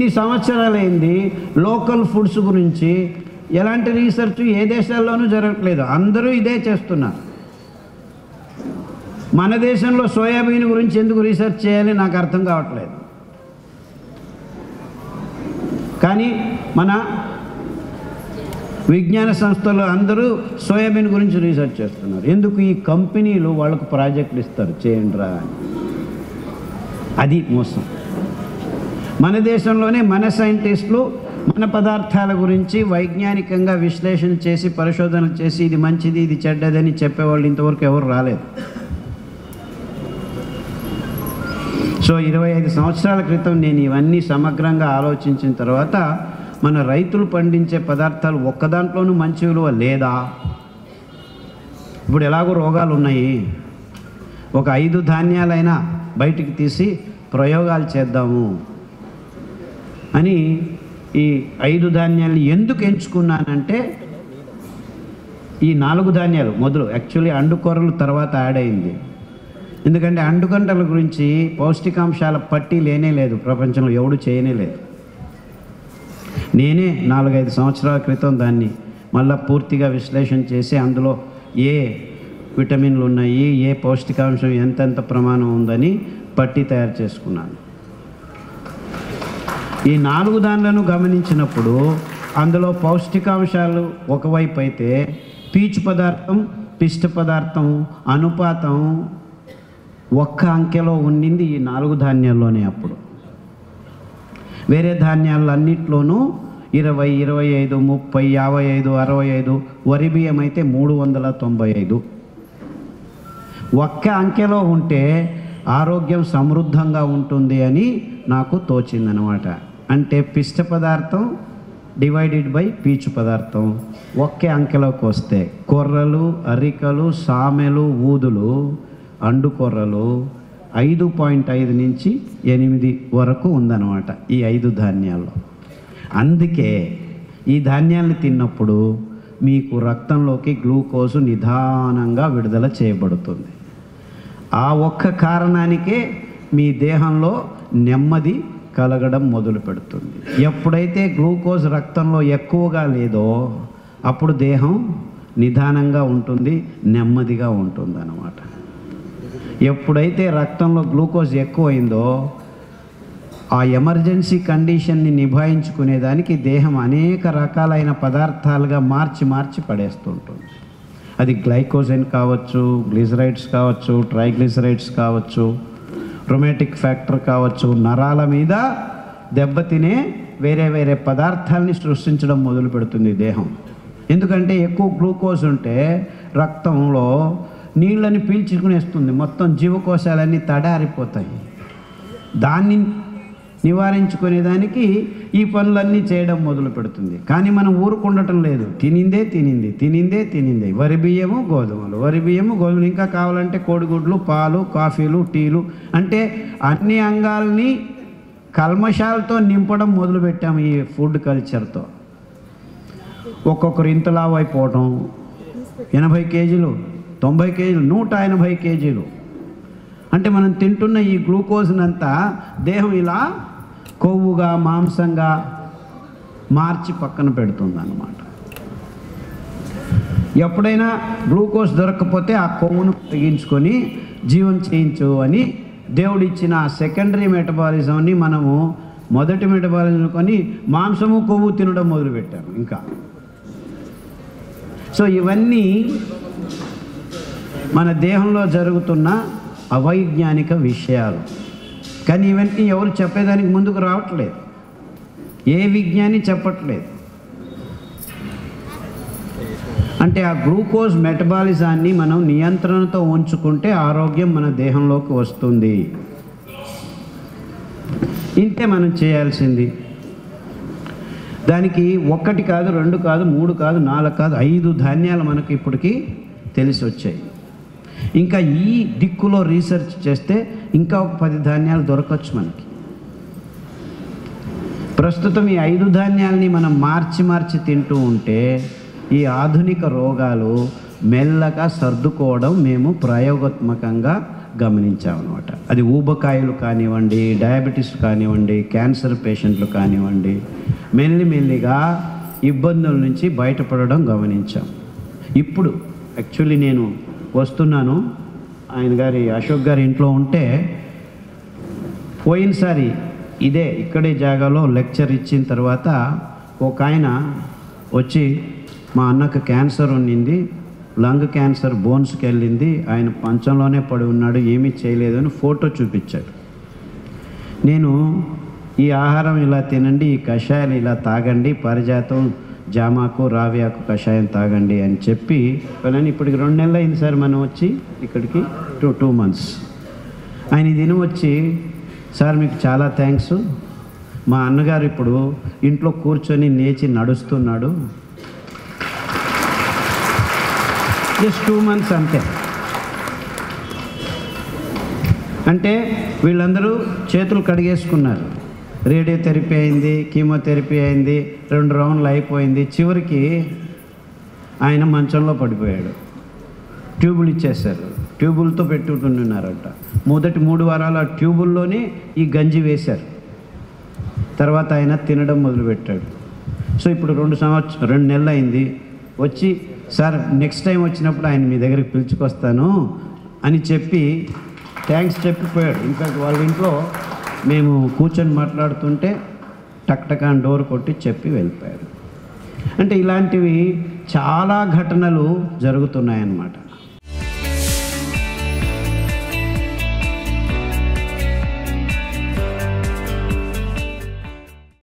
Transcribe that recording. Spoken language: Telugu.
ఇన్ని సంవత్సరాలైంది లోకల్ ఫుడ్స్ గురించి ఎలాంటి రీసెర్చ్ ఏ దేశాల్లోనూ జరగట్లేదు, అందరూ ఇదే చేస్తున్నారు. మన దేశంలో సోయాబీన్ గురించి ఎందుకు రీసెర్చ్ చేయాలి నాకు అర్థం కావట్లేదు. కానీ మన విజ్ఞాన సంస్థలు అందరూ సోయాబీన్ గురించి రీసెర్చ్ చేస్తున్నారు. ఎందుకు? ఈ కంపెనీలు వాళ్ళకు ప్రాజెక్టులు ఇస్తారు, చేయండిరా అని. అది మోసం. మన దేశంలోనే మన సైంటిస్టులు మన పదార్థాల గురించి వైజ్ఞానికంగా విశ్లేషణ చేసి పరిశోధనలు చేసి ఇది మంచిది ఇది చెడ్డదని చెప్పేవాళ్ళు ఇంతవరకు ఎవరు రాలేదు. సో 25 సంవత్సరాల క్రితం నేను ఇవన్నీ సమగ్రంగా ఆలోచించిన తర్వాత మన రైతులు పండించే పదార్థాలు ఒక్క దాంట్లోనూ మంచి విలువ లేదా? ఇప్పుడు ఎలాగో రోగాలు ఉన్నాయి, ఒక 5 ధాన్యాలైనా బయటికి తీసి ప్రయోగాలు చేద్దాము అని ఈ 5 ధాన్యాలను ఎందుకు ఎంచుకున్నానంటే, ఈ 4 ధాన్యాలు మొదలు యాక్చువల్లీ అండుకొరలు తర్వాత యాడ్ అయింది. ఎందుకంటే అండుగంటల గురించి పౌష్టికాంశాల పట్టీ లేనే లేదు, ప్రపంచంలో ఎవడు చేయనే లేదు. నేనే 4-5 సంవత్సరాల క్రితం దాన్ని మళ్ళీ పూర్తిగా విశ్లేషణ చేసి అందులో ఏ విటమిన్లు ఉన్నాయి, ఏ పౌష్టికాంశం ఎంతెంత ప్రమాణం ఉందని పట్టీ తయారు చేసుకున్నాను. ఈ 4 దాన్లను గమనించినప్పుడు అందులో పౌష్టికాంశాలు ఒకవైపు అయితే పీచు పదార్థం పిష్ట పదార్థం అనుపాతం ఒక్క అంకెలో ఉండింది ఈ 4 ధాన్యాల్లోనే. అప్పుడు వేరే ధాన్యాలన్నింటిలోనూ 20, 25, 30, 55, 65, వరి బియ్యం అయితే 395 ఒక్క అంకెలో ఉంటే ఆరోగ్యం సమృద్ధంగా ఉంటుంది అని నాకు తోచిందనమాట. అంటే పిష్ట పదార్థం డివైడెడ్ బై పీచు పదార్థం ఒకే అంకెలోకి వస్తే కొర్రలు, అరికలు, సామెలు, ఊదులు, అండుకొర్రలు 5.5 నుంచి 8 వరకు ఉందన్నమాట ఈ 5 ధాన్యాల్లో. అందుకే ఈ ధాన్యాలను తిన్నప్పుడు మీకు రక్తంలోకి గ్లూకోజు నిదానంగా విడుదల చేయబడుతుంది. ఆ ఒక్క కారణానికే మీ దేహంలో నెమ్మది కలగడం మొదలు పెడుతుంది. ఎప్పుడైతే గ్లూకోజ్ రక్తంలో ఎక్కువగా లేదో అప్పుడు దేహం నిదానంగా ఉంటుంది, నెమ్మదిగా ఉంటుంది అన్నమాట. ఎప్పుడైతే రక్తంలో గ్లూకోజ్ ఎక్కువైందో ఆ ఎమర్జెన్సీ కండిషన్ని నిభాయించుకునేదానికి దేహం అనేక రకాలైన పదార్థాలుగా మార్చి పడేస్తుంటుంది. అది గ్లైకోజన్ కావచ్చు, గ్లిజరైడ్స్ కావచ్చు, ట్రైగ్లిజరైడ్స్ కావచ్చు, రొమాటిక్ ఫ్యాక్టర్ కావచ్చు, నరాల మీద దెబ్బతినే వేరే పదార్థాలని సృష్టించడం మొదలు పెడుతుంది దేహం. ఎందుకంటే ఎక్కువ గ్లూకోజ్ ఉంటే రక్తంలో నీళ్ళని పీల్చుకునేస్తుంది, మొత్తం జీవకోశాలన్నీ తడారిపోతాయి. దాన్ని నివారించుకునేదానికి ఈ పనులన్నీ చేయడం మొదలు పెడుతుంది. కానీ మనం ఊరుకుండటం లేదు, తినిందే. వరి బియ్యము గోధుమలు, ఇంకా కావాలంటే కోడిగుడ్లు, పాలు, కాఫీలు, టీలు, అంటే అన్ని అంగాల్ని కల్మషాలతో నింపడం మొదలుపెట్టాము ఈ ఫుడ్ కల్చర్తో. ఒక్కొక్కరు ఇంతలావు అయిపోవటం, 80 కేజీలు, 90 కేజీలు, 180 కేజీలు. అంటే మనం తింటున్న ఈ గ్లూకోజ్నంతా దేహం ఇలా కొవ్వుగా మాంసంగా మార్చి పక్కన పెడుతుంది అన్నమాట. ఎప్పుడైనా గ్లూకోజ్ దొరకకపోతే ఆ కొవ్వును తగ్గించుకొని జీవం చేయించు అని దేవుడిచ్చిన సెకండరీ మెటబాలిజంని మనము మొదటి మెటబాలిజం కొని మాంసము కొవ్వు తినడం మొదలుపెట్టాము. ఇంకా సో ఇవన్నీ మన దేహంలో జరుగుతున్న అవైజ్ఞానిక విషయాలు. కానీ ఇవన్నీ ఎవరు చెప్పేదానికి ముందుకు రావట్లేదు, ఏ విజ్ఞాని చెప్పట్లేదు. అంటే ఆ గ్లూకోజ్ మెటబాలిజాన్ని మనం నియంత్రణతో ఉంచుకుంటే ఆరోగ్యం మన దేహంలోకి వస్తుంది. ఇంతే మనం చేయాల్సింది. దానికి 1 కాదు, 2 కాదు, 3 కాదు, 4 కాదు, 5 ధాన్యాలు మనకి ఇప్పటికీ తెలిసి వచ్చాయి. ఇంకా ఈ దిక్కులో రీసెర్చ్ చేస్తే ఇంకా ఒక 10 ధాన్యాలు దొరకచ్చు మనకి. ప్రస్తుతం ఈ 5 ధాన్యాలని మనం మార్చి తింటూ ఉంటే ఈ ఆధునిక రోగాలు మెల్లగా సర్దుకోవడం మేము ప్రయోగాత్మకంగా గమనించామన్నమాట. అది ఊబకాయలు కానివ్వండి, డయాబెటీస్ కానివ్వండి, క్యాన్సర్ పేషెంట్లు కానివ్వండి, మెల్లిమెల్లిగా ఇబ్బందుల నుంచి బయటపడడం గమనించాం. ఇప్పుడు యాక్చువల్లీ నేను వస్తున్నాను, ఆయన గారి అశోక్ గారి ఇంట్లో ఉంటే పోయినసారి ఇక్కడే జాగాలో లెక్చర్ ఇచ్చిన తర్వాత ఒక ఆయన వచ్చి మా అన్నకు క్యాన్సర్ ఉన్నింది, లంగ్ క్యాన్సర్, బోన్స్కి వెళ్ళింది, ఆయన పంచంలోనే పడి ఉన్నాడు, ఏమీ చేయలేదు అని ఫోటో చూపించాడు. నేను ఈ ఆహారం ఇలా తినండి, ఈ కషాయాలు ఇలా తాగండి, పారిజాతం, జామాకు, రావియాకు కషాయం తాగండి అని చెప్పి కానీ ఇప్పటికి 2 నెలలు అయింది సార్ మనం వచ్చి ఇక్కడికి, 2 months. ఆయన దినం వచ్చి, సార్ మీకు చాలా థ్యాంక్స్, మా అన్నగారు ఇప్పుడు ఇంట్లో కూర్చొని లేచి నడుస్తున్నాడు. జస్ట్ 2 months అంతే. అంటే వీళ్ళందరూ చేతులు కడిగేసుకున్నారు. రేడియోథెరపీ అయింది, కీమోథెరపీ అయింది, 2 రౌండ్లు అయిపోయింది. చివరికి ఆయన మంచంలో పడిపోయాడు. ట్యూబులు ఇచ్చేశారు, ట్యూబులతో పెట్టుకుంటున్నారట. మొదటి 3 వారాలు ఆ ట్యూబుల్లోనే ఈ గంజి వేశారు. తర్వాత ఆయన తినడం మొదలుపెట్టాడు. సో ఇప్పుడు 2 నెలలు అయింది. వచ్చి, సార్ నెక్స్ట్ టైం వచ్చినప్పుడు ఆయన మీ దగ్గరికి పిలుచుకొస్తాను అని చెప్పి థ్యాంక్స్ చెప్పిపోయాడు. ఇన్ఫాక్ట్ వాళ్ళ ఇంట్లో మేము కూర్చొని మాట్లాడుతుంటే టక్ టక్ అని డోర్ కొట్టి చెప్పి వెళ్ళిపోయాడు. అంటే ఇలాంటివి చాలా ఘటనలు జరుగుతున్నాయన్నమాట.